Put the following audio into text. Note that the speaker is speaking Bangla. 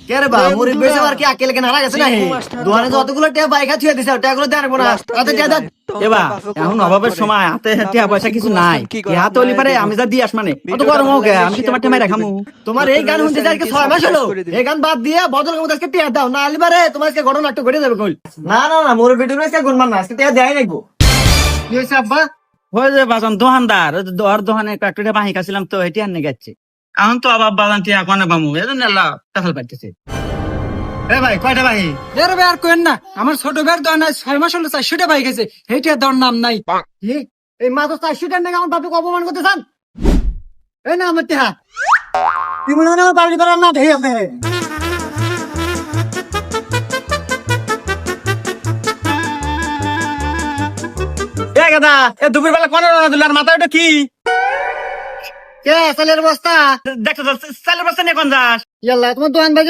কে রে বা মুড়ি বেচে আর কি আকেল কেন হারা গেছে না দোকানে যতগুলো টিয়া বাইকা থুয়ে দিছে টাকাগুলো দেন না তাতে টিয়া দেন এবার এখন অভাবের সময় হাতে টাকা পয়সা কিছু নাই হাতে হলি পারে আমি যা দিয়ে আস মানে অত গরম হোক আমি কি তোমার টেমাই রাখামু তোমার এই গান শুনতে যাই 6 মাস হলো এই গান বাদ দিয়ে বদল মধ্যে আজকে টিয়া দাও না আলিবারে তোমার আজকে ঘটনা একটু ঘটে যাবে কইল না না না মোর ভিডিও আজকে গুণ মান না আজকে টিয়া দেই নাইবো কি হইছে আব্বা হয়ে যে বাজান দোকানদার ওর দোকানে একটা বাহি খাচ্ছিলাম তো এটি আর গেছে এখন তো আবার বাজান টিয়া কোনে বামু এজন্য আল্লাহ কাঁঠাল পাইতেছে এ ভাই কয়টা ভাই এর ভাই আর কোয়েন না আমার ছোট ভাইয়ের দোকানে 6 মাস হলো 400টা ভাই গেছে এইটা দর নাম নাই কি এই মাত্র 400 টাকা নাকি আমার বাপকে অপমান করতে চান এই না আমার টিয়া তুই মনে হয় আমার বাড়ি করার না দেখে আছে এ গাদা এ দুপুর বেলা কোনে রান্না দিল আর মাথা ওটা কি কে সালের বস্তা দেখো চালের বস্তা নিয়ে কোন যাস ইয়াল্লা তোমার দোকান ভাই